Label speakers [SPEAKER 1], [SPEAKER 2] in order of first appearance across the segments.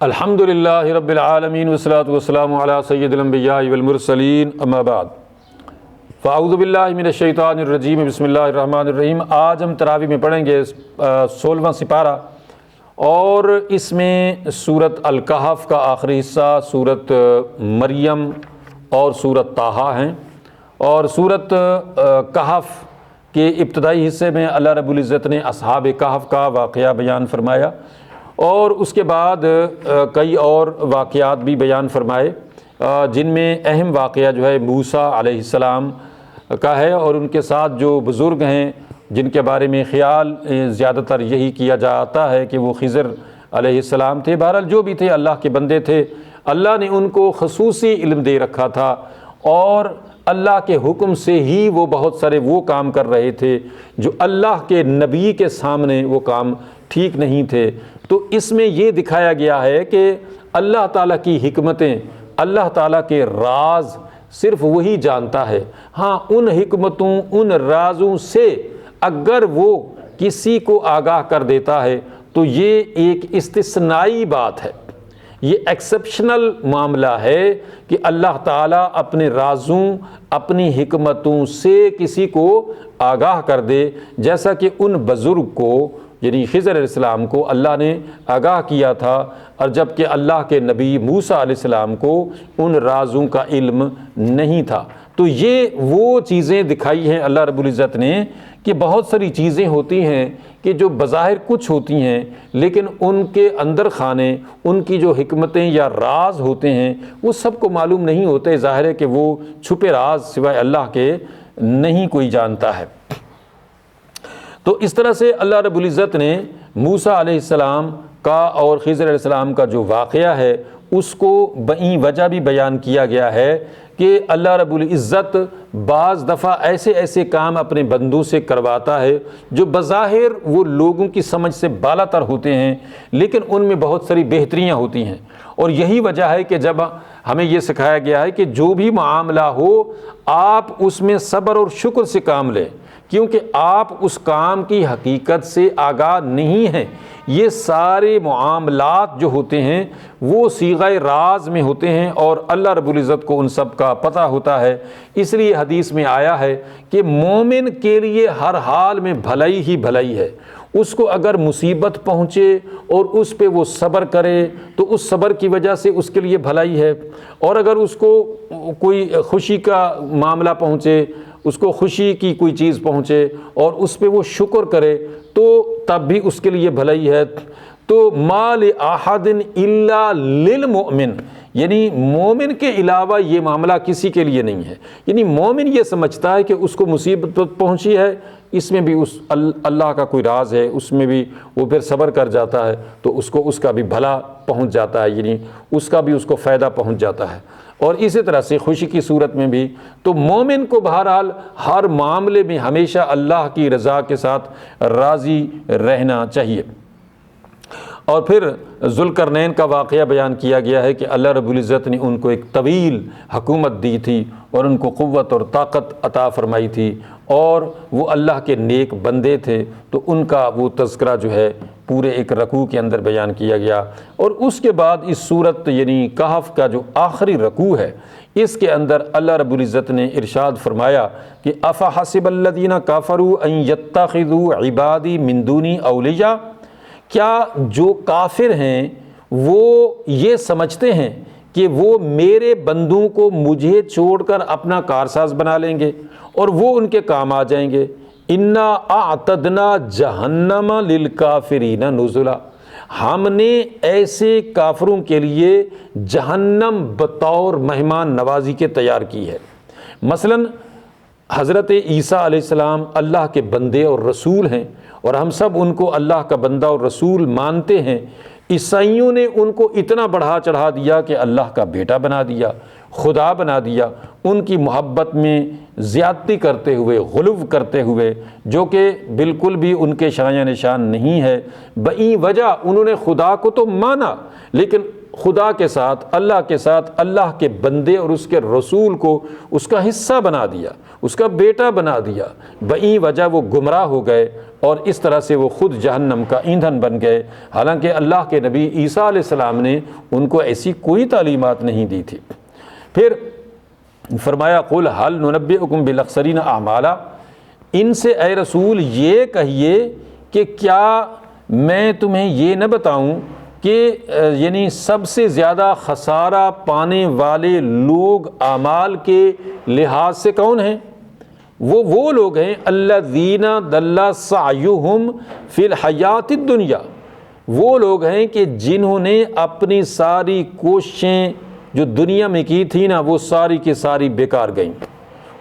[SPEAKER 1] الحمدللہ رب العالمین والصلاة والسلام علی سید الانبیاء والمرسلین اما بعد فاعوذ باللہ من الشیطان الرجیم بسم اللہ الرحمن الرحیم۔ آج ہم تراویح میں پڑھیں گے 16واں سپارہ، اور اس میں سورۃ الکہف کا آخری حصہ، سورۃ مریم اور سورۃ طٰہٰ ہیں۔ اور سورۃ کہف کے ابتدائی حصے میں اللہ رب العزت نے اصحاب کہف کا واقعہ بیان فرمایا، اور اس کے بعد کئی اور واقعات بھی بیان فرمائے، جن میں اہم واقعہ جو ہے موسیٰ علیہ السلام کا ہے، اور ان کے ساتھ جو بزرگ ہیں جن کے بارے میں خیال زیادہ تر یہی کیا جاتا ہے کہ وہ خضر علیہ السلام تھے۔ بہرحال جو بھی تھے اللہ کے بندے تھے، اللہ نے ان کو خصوصی علم دے رکھا تھا، اور اللہ کے حکم سے ہی وہ بہت سارے وہ کام کر رہے تھے جو اللہ کے نبی کے سامنے وہ کام ٹھیک نہیں تھے۔ تو اس میں یہ دکھایا گیا ہے کہ اللہ تعالیٰ کی حکمتیں، اللہ تعالیٰ کے راز صرف وہی جانتا ہے۔ ہاں، ان حکمتوں، ان رازوں سے اگر وہ کسی کو آگاہ کر دیتا ہے تو یہ ایک استثنائی بات ہے، یہ ایکسیپشنل معاملہ ہے کہ اللہ تعالیٰ اپنے رازوں، اپنی حکمتوں سے کسی کو آگاہ کر دے، جیسا کہ ان بزرگ کو یعنی خضر علیہ السلام کو اللہ نے آگاہ کیا تھا، اور جب کہ اللہ کے نبی موسیٰ علیہ السلام کو ان رازوں کا علم نہیں تھا۔ تو یہ وہ چیزیں دکھائی ہیں اللہ رب العزت نے کہ بہت ساری چیزیں ہوتی ہیں کہ جو بظاہر کچھ ہوتی ہیں، لیکن ان کے اندر خانے، ان کی جو حکمتیں یا راز ہوتے ہیں وہ سب کو معلوم نہیں ہوتے۔ ظاہر ہے کہ وہ چھپے راز سوائے اللہ کے نہیں کوئی جانتا ہے۔ تو اس طرح سے اللہ رب العزت نے موسیٰ علیہ السلام کا اور خضر علیہ السلام کا جو واقعہ ہے اس کو بئی وجہ بھی بیان کیا گیا ہے کہ اللہ رب العزت بعض دفعہ ایسے ایسے کام اپنے بندوں سے کرواتا ہے جو بظاہر وہ لوگوں کی سمجھ سے بالا تر ہوتے ہیں، لیکن ان میں بہت ساری بہتریاں ہوتی ہیں۔ اور یہی وجہ ہے کہ جب ہمیں یہ سکھایا گیا ہے کہ جو بھی معاملہ ہو آپ اس میں صبر اور شکر سے کام لیں، کیونکہ آپ اس کام کی حقیقت سے آگاہ نہیں ہیں۔ یہ سارے معاملات جو ہوتے ہیں وہ صیغہ راز میں ہوتے ہیں، اور اللہ رب العزت کو ان سب کا پتہ ہوتا ہے۔ اس لیے حدیث میں آیا ہے کہ مومن کے لیے ہر حال میں بھلائی ہی بھلائی ہے۔ اس کو اگر مصیبت پہنچے اور اس پہ وہ صبر کرے تو اس صبر کی وجہ سے اس کے لیے بھلائی ہے، اور اگر اس کو کوئی خوشی کا معاملہ پہنچے، اس کو خوشی کی کوئی چیز پہنچے اور اس پہ وہ شکر کرے تو تب بھی اس کے لیے بھلائی ہے۔ تو ما لأحد الا للمؤمن، یعنی مومن کے علاوہ یہ معاملہ کسی کے لیے نہیں ہے۔ یعنی مومن یہ سمجھتا ہے کہ اس کو مصیبت پہنچی ہے، اس میں بھی اس اللہ کا کوئی راز ہے، اس میں بھی وہ پھر صبر کر جاتا ہے تو اس کو اس کا بھی بھلا پہنچ جاتا ہے، یعنی اس کا بھی اس کو فائدہ پہنچ جاتا ہے۔ اور اسی طرح سے خوشی کی صورت میں بھی تو مومن کو بہرحال ہر معاملے میں ہمیشہ اللہ کی رضا کے ساتھ راضی رہنا چاہیے۔ اور پھر ذوالقرنین کا واقعہ بیان کیا گیا ہے کہ اللہ رب العزت نے ان کو ایک طویل حکومت دی تھی اور ان کو قوت اور طاقت عطا فرمائی تھی، اور وہ اللہ کے نیک بندے تھے، تو ان کا وہ تذکرہ جو ہے پورے ایک رکوع کے اندر بیان کیا گیا۔ اور اس کے بعد اس سورت یعنی کہف کا جو آخری رکوع ہے اس کے اندر اللہ رب العزت نے ارشاد فرمایا کہ افحسب الذین کفروا ان یتخذوا عبادی من دونی اولیاء، کیا جو کافر ہیں وہ یہ سمجھتے ہیں کہ وہ میرے بندوں کو مجھے چھوڑ کر اپنا کارساز بنا لیں گے اور وہ ان کے کام آ جائیں گے؟ انا اعتدنا جہنم للکافرین نزلا، ہم نے ایسے کافروں کے لیے جہنم بطور مہمان نوازی کے تیار کی ہے۔ مثلا حضرت عیسیٰ علیہ السلام اللہ کے بندے اور رسول ہیں، اور ہم سب ان کو اللہ کا بندہ اور رسول مانتے ہیں۔ عیسائیوں نے ان کو اتنا بڑھا چڑھا دیا کہ اللہ کا بیٹا بنا دیا، خدا بنا دیا، ان کی محبت میں زیادتی کرتے ہوئے، غلو کرتے ہوئے، جو کہ بالکل بھی ان کے شایان نشان نہیں ہے۔ بئی وجہ انہوں نے خدا کو تو مانا، لیکن خدا کے ساتھ، اللہ کے ساتھ، اللہ کے بندے اور اس کے رسول کو اس کا حصہ بنا دیا، اس کا بیٹا بنا دیا، بئی وجہ وہ گمراہ ہو گئے اور اس طرح سے وہ خود جہنم کا ایندھن بن گئے، حالانکہ اللہ کے نبی عیسیٰ علیہ السلام نے ان کو ایسی کوئی تعلیمات نہیں دی تھی۔ پھر فرمایا قل هل ننبئکم بالاخسرین اعمالا، ان سے اے رسول یہ کہیے کہ کیا میں تمہیں یہ نہ بتاؤں کہ یعنی سب سے زیادہ خسارہ پانے والے لوگ اعمال کے لحاظ سے کون ہیں؟ وہ لوگ ہیں الذین ضل سعیہم فی الحیات الدنیا، وہ لوگ ہیں کہ جنہوں نے اپنی ساری کوششیں جو دنیا میں کی تھی نا وہ ساری کی ساری بیکار گئیں۔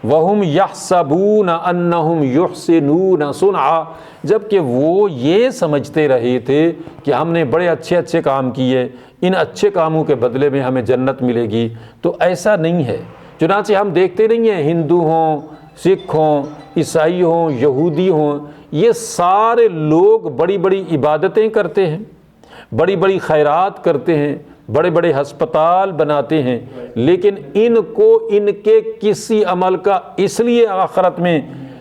[SPEAKER 1] وَهُمْ يَحْسَبُونَ أَنَّهُمْ يُحْسِنُونَ صُنْعًا، جبکہ وہ یہ سمجھتے رہے تھے کہ ہم نے بڑے اچھے اچھے کام کیے، ان اچھے کاموں کے بدلے میں ہمیں جنت ملے گی، تو ایسا نہیں ہے۔ چنانچہ ہم دیکھتے نہیں ہیں ہندو ہوں، سکھ ہوں، عیسائی ہوں، یہودی ہوں، یہ سارے لوگ بڑی بڑی عبادتیں کرتے ہیں، بڑی بڑی خیرات کرتے ہیں، بڑے بڑے ہسپتال بناتے ہیں، لیکن ان کو ان کے کسی عمل کا اس لیے آخرت میں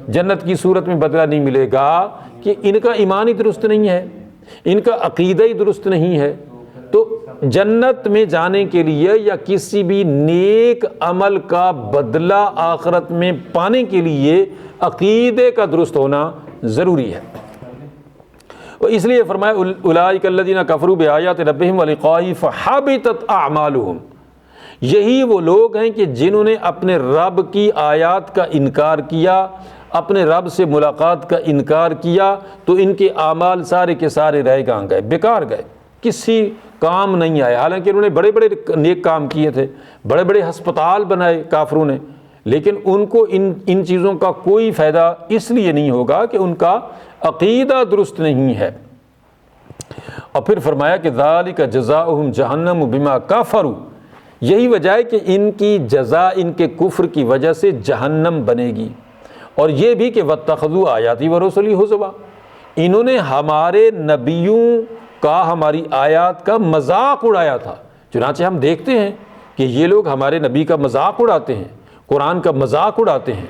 [SPEAKER 1] جنت کی صورت میں بدلہ نہیں ملے گا کہ ان کا ایمان ہی درست نہیں ہے، ان کا عقیدہ ہی درست نہیں ہے۔ تو جنت میں جانے کے لیے یا کسی بھی نیک عمل کا بدلہ آخرت میں پانے کے لیے عقیدے کا درست ہونا ضروری ہے۔ اور اس لیے فرمایا اولئک الذین کفروا بآیات ربہم ولقائہ فحبطت اعمالہم، یہی وہ لوگ ہیں کہ جنہوں نے اپنے رب کی آیات کا انکار کیا، اپنے رب سے ملاقات کا انکار کیا، تو ان کے اعمال سارے کے سارے رہ گئے، بیکار گئے، کسی کام نہیں آئے۔ حالانکہ انہوں نے بڑے بڑے نیک کام کیے تھے، بڑے بڑے ہسپتال بنائے کافروں نے، لیکن ان کو ان چیزوں کا کوئی فائدہ اس لیے نہیں ہوگا کہ ان کا عقیدہ درست نہیں ہے۔ اور پھر فرمایا کہ ذالک جزاؤہم جہنم بما کفروا، یہی وجہ ہے کہ ان کی جزا ان کے کفر کی وجہ سے جہنم بنے گی۔ اور یہ بھی کہ واتخذوا آیاتی ورسلی ہزوا، انہوں نے ہمارے نبیوں کا، ہماری آیات کا مذاق اڑایا تھا۔ چنانچہ ہم دیکھتے ہیں کہ یہ لوگ ہمارے نبی کا مذاق اڑاتے ہیں، قرآن کا مذاق اڑاتے ہیں،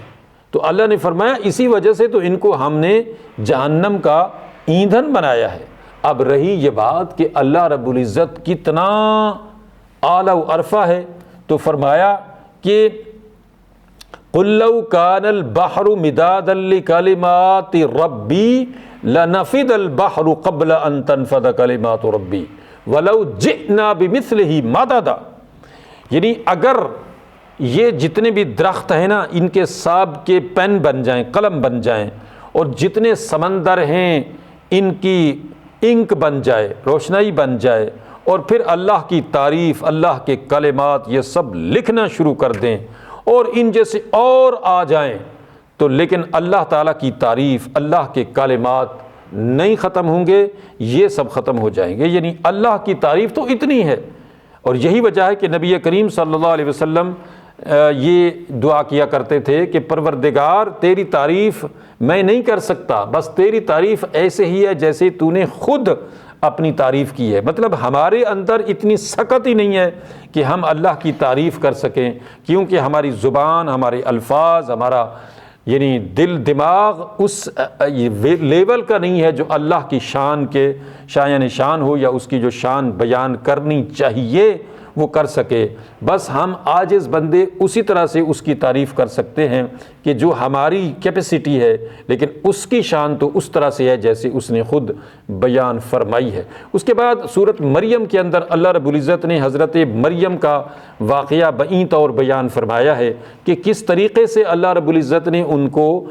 [SPEAKER 1] تو اللہ نے فرمایا اسی وجہ سے تو ان کو ہم نے جہنم کا ایندھن بنایا ہے۔ اب رہی یہ بات کہ اللہ رب العزت کتنا اعلیٰ و عرفہ ہے، تو فرمایا کہ قُلْ لَوْ كَانَ الْبَحْرُ مِدَادًا لِكَلِمَاتِ رَبِّي لَنَفِدَ الْبَحْرُ قَبْلَ أَن تَنْفَدَ كَلِمَاتُ رَبِّي وَلَوْ جِئْنَا بِمِثْلِهِ مَدَدًا، یعنی اگر یہ جتنے بھی درخت ہیں نا ان کے ساب کے پین بن جائیں، قلم بن جائیں، اور جتنے سمندر ہیں ان کی انک بن جائے، روشنائی بن جائے، اور پھر اللہ کی تعریف، اللہ کے کلمات یہ سب لکھنا شروع کر دیں اور ان جیسے اور آ جائیں، تو لیکن اللہ تعالیٰ کی تعریف، اللہ کے کلمات نہیں ختم ہوں گے، یہ سب ختم ہو جائیں گے۔ یعنی اللہ کی تعریف تو اتنی ہے، اور یہی وجہ ہے کہ نبی کریم صلی اللہ علیہ وسلم یہ دعا کیا کرتے تھے کہ پروردگار تیری تعریف میں نہیں کر سکتا، بس تیری تعریف ایسے ہی ہے جیسے تو نے خود اپنی تعریف کی ہے۔ مطلب ہمارے اندر اتنی سخت ہی نہیں ہے کہ ہم اللہ کی تعریف کر سکیں، کیونکہ ہماری زبان، ہمارے الفاظ، ہمارا یعنی دل دماغ اس لیول کا نہیں ہے جو اللہ کی شان کے شایان شان ہو، یا اس کی جو شان بیان کرنی چاہیے وہ کر سکے۔ بس ہم عاجز بندے اسی طرح سے اس کی تعریف کر سکتے ہیں کہ جو ہماری کیپیسٹی ہے، لیکن اس کی شان تو اس طرح سے ہے جیسے اس نے خود بیان فرمائی ہے۔ اس کے بعد سورۃ مریم کے اندر اللہ رب العزت نے حضرت مریم کا واقعہ بئیں طور بیان فرمایا ہے کہ کس طریقے سے اللہ رب العزت نے ان کو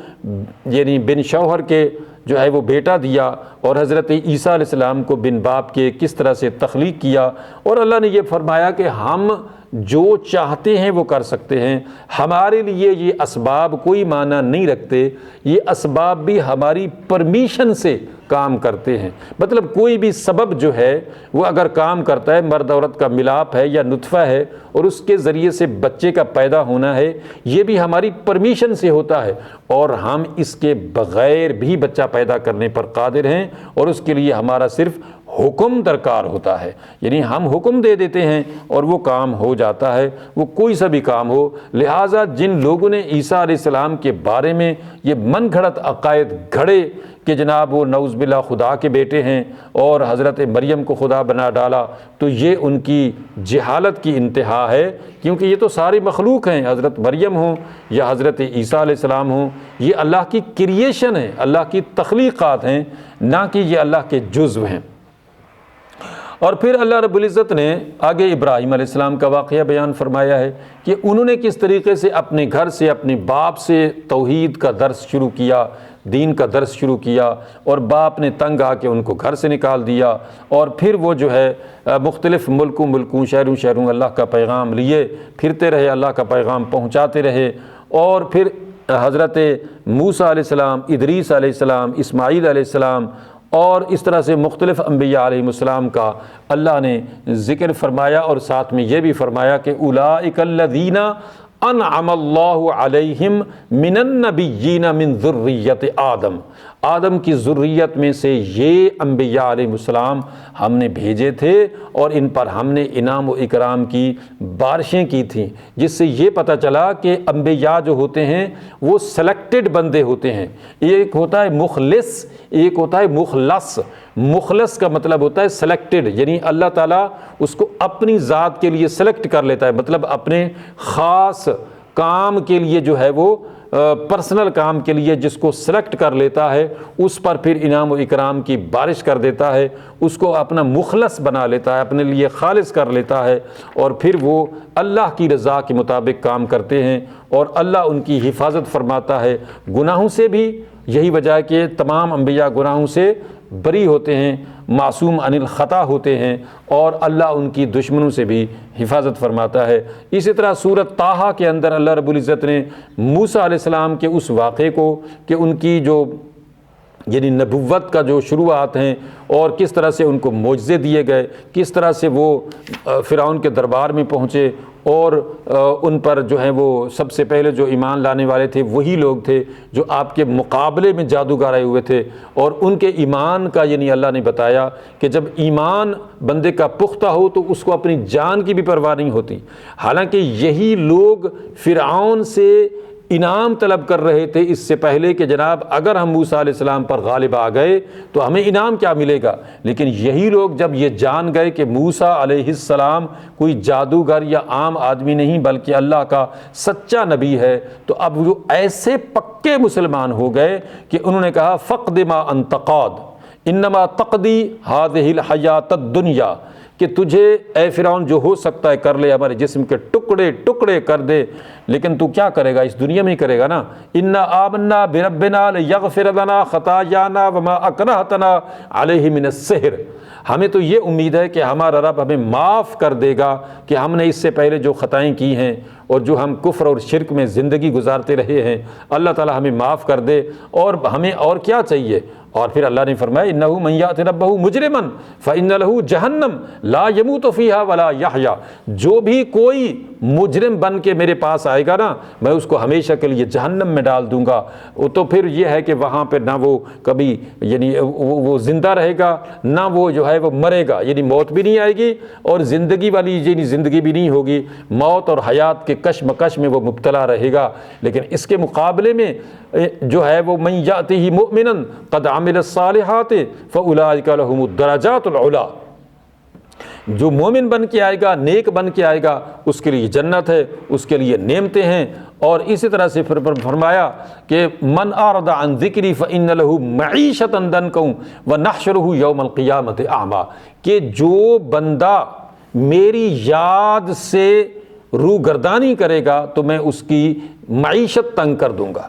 [SPEAKER 1] یعنی بن شوہر کے جو ہے وہ بیٹا دیا، اور حضرت عیسیٰ علیہ السلام کو بن باپ کے کس طرح سے تخلیق کیا، اور اللہ نے یہ فرمایا کہ ہم جو چاہتے ہیں وہ کر سکتے ہیں، ہمارے لیے یہ اسباب کوئی معنی نہیں رکھتے، یہ اسباب بھی ہماری پرمیشن سے کام کرتے ہیں۔ مطلب کوئی بھی سبب جو ہے وہ اگر کام کرتا ہے، مرد عورت کا ملاپ ہے یا نطفہ ہے اور اس کے ذریعے سے بچے کا پیدا ہونا ہے، یہ بھی ہماری پرمیشن سے ہوتا ہے، اور ہم اس کے بغیر بھی بچہ پیدا کرنے پر قادر ہیں، اور اس کے لیے ہمارا صرف حکم درکار ہوتا ہے، یعنی ہم حکم دے دیتے ہیں اور وہ کام ہو جاتا ہے، وہ کوئی سا بھی کام ہو۔ لہٰذا جن لوگوں نے عیسیٰ علیہ السلام کے بارے میں یہ من گھڑت عقائد گھڑے کہ جناب وہ نعوذ باللہ خدا کے بیٹے ہیں اور حضرت مریم کو خدا بنا ڈالا، تو یہ ان کی جہالت کی انتہا ہے، کیونکہ یہ تو ساری مخلوق ہیں، حضرت مریم ہوں یا حضرت عیسیٰ علیہ السلام ہوں، یہ اللہ کی کریشن ہے، اللہ کی تخلیقات ہیں، نہ کہ یہ اللہ کے جزو ہیں۔ اور پھر اللہ رب العزت نے آگے ابراہیم علیہ السلام کا واقعہ بیان فرمایا ہے کہ انہوں نے کس طریقے سے اپنے گھر سے، اپنے باپ سے توحید کا درس شروع کیا، دین کا درس شروع کیا، اور باپ نے تنگ آ کے ان کو گھر سے نکال دیا، اور پھر وہ جو ہے مختلف ملکوں شہروں اللہ کا پیغام لیے پھرتے رہے، اللہ کا پیغام پہنچاتے رہے، اور پھر حضرت موسیٰ علیہ السلام، ادریس علیہ السلام، اسماعیل علیہ السلام، اور اس طرح سے مختلف انبیاء علیہ السلام کا اللہ نے ذکر فرمایا، اور ساتھ میں یہ بھی فرمایا کہ اولئک الذین انعم اللہ علیہم من النبیین من ذریت آدم، آدم کی ذریت میں سے یہ انبیاء علیہ السلام ہم نے بھیجے تھے، اور ان پر ہم نے انعام و اکرام کی بارشیں کی تھیں، جس سے یہ پتہ چلا کہ انبیاء جو ہوتے ہیں وہ سلیکٹڈ بندے ہوتے ہیں۔ ایک ہوتا ہے مخلص، ایک ہوتا ہے مخلص۔ مخلص کا مطلب ہوتا ہے سلیکٹڈ، یعنی اللہ تعالیٰ اس کو اپنی ذات کے لیے سلیکٹ کر لیتا ہے، مطلب اپنے خاص کام کے لیے جو ہے وہ پرسنل کام کے لیے جس کو سلیکٹ کر لیتا ہے اس پر پھر انعام و اکرام کی بارش کر دیتا ہے، اس کو اپنا مخلص بنا لیتا ہے، اپنے لیے خالص کر لیتا ہے، اور پھر وہ اللہ کی رضا کے مطابق کام کرتے ہیں، اور اللہ ان کی حفاظت فرماتا ہے گناہوں سے بھی۔ یہی وجہ ہے کہ تمام انبیاء گناہوں سے بری ہوتے ہیں، معصوم عن الخطا ہوتے ہیں، اور اللہ ان کی دشمنوں سے بھی حفاظت فرماتا ہے۔ اسی طرح سورۃ طٰہٰ کے اندر اللہ رب العزت نے موسیٰ علیہ السلام کے اس واقعے کو کہ ان کی جو یعنی نبوت کا جو شروعات ہیں اور کس طرح سے ان کو معجزے دیے گئے، کس طرح سے وہ فرعون کے دربار میں پہنچے، اور ان پر جو ہے وہ سب سے پہلے جو ایمان لانے والے تھے وہی لوگ تھے جو آپ کے مقابلے میں جادوگر آئے ہوئے تھے، اور ان کے ایمان کا یعنی اللہ نے بتایا کہ جب ایمان بندے کا پختہ ہو تو اس کو اپنی جان کی بھی پرواہ نہیں ہوتی۔ حالانکہ یہی لوگ فرعون سے انعام طلب کر رہے تھے اس سے پہلے کہ جناب اگر ہم موسیٰ علیہ السلام پر غالب آ گئے تو ہمیں انعام کیا ملے گا، لیکن یہی لوگ جب یہ جان گئے کہ موسیٰ علیہ السلام کوئی جادوگر یا عام آدمی نہیں بلکہ اللہ کا سچا نبی ہے، تو اب وہ ایسے پکے مسلمان ہو گئے کہ انہوں نے کہا فقد ما انت قاد انما تقضی ہذہ الحیات الدنیا، کہ تجھے اے فرعون جو ہو سکتا ہے کر لے، ہمارے جسم کے ٹکڑے ٹکڑے کر دے، لیکن تو کیا کرے گا، اس دنیا میں ہی کرے گا نا۔ انا آمنا بربنا لیغفر لنا خطایانا وما اکرہتنا علیہ من السحر، ہمیں تو یہ امید ہے کہ ہمارا رب ہمیں معاف کر دے گا کہ ہم نے اس سے پہلے جو خطائیں کی ہیں اور جو ہم کفر اور شرک میں زندگی گزارتے رہے ہیں، اللہ تعالی ہمیں معاف کر دے، اور ہمیں اور کیا چاہیے۔ اور پھر اللہ نے فرمایا انہ من یأت ربہ مجرما فإن لہ جہنم لا یموت فیہا ولا یحیا، جو بھی کوئی مجرم بن کے میرے پاس آئے گا نا میں اس کو ہمیشہ کے لیے جہنم میں ڈال دوں گا۔ تو پھر یہ ہے کہ وہاں پہ نہ وہ کبھی یعنی وہ زندہ رہے گا، نہ وہ جو ہے وہ مرے گا، یعنی موت بھی نہیں آئے گی اور زندگی والی یعنی زندگی بھی نہیں ہوگی، موت اور حیات کے کشمکش میں وہ مبتلا رہے گا۔ لیکن اس کے مقابلے میں جو ہے وہ من یأتہ مؤمنا قد عمل الصالحات فاولئک لهم الدرجات العلی، جو مومن بن کے آئے گا، نیک بن کے آئے گا، اس کے لیے جنت ہے، اس کے لیے نعمتیں ہیں۔ اور اسی طرح سے پھر فرمایا کہ من اعرض عن ذکری فإن له معیشۃ ضنکا ونحشرہ یوم القیامۃ اعمی، کہ جو بندہ میری یاد سے روگردانی کرے گا تو میں اس کی معیشت تنگ کر دوں گا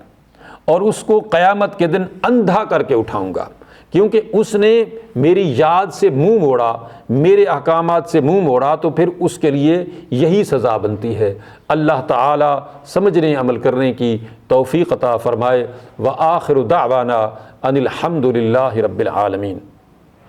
[SPEAKER 1] اور اس کو قیامت کے دن اندھا کر کے اٹھاؤں گا، کیونکہ اس نے میری یاد سے منہ موڑا، میرے احکامات سے منہ موڑا، تو پھر اس کے لیے یہی سزا بنتی ہے۔ اللہ تعالی سمجھنے عمل کرنے کی توفیق عطا فرمائے۔ وآخر دعوانا ان الحمد للہ رب العالمین۔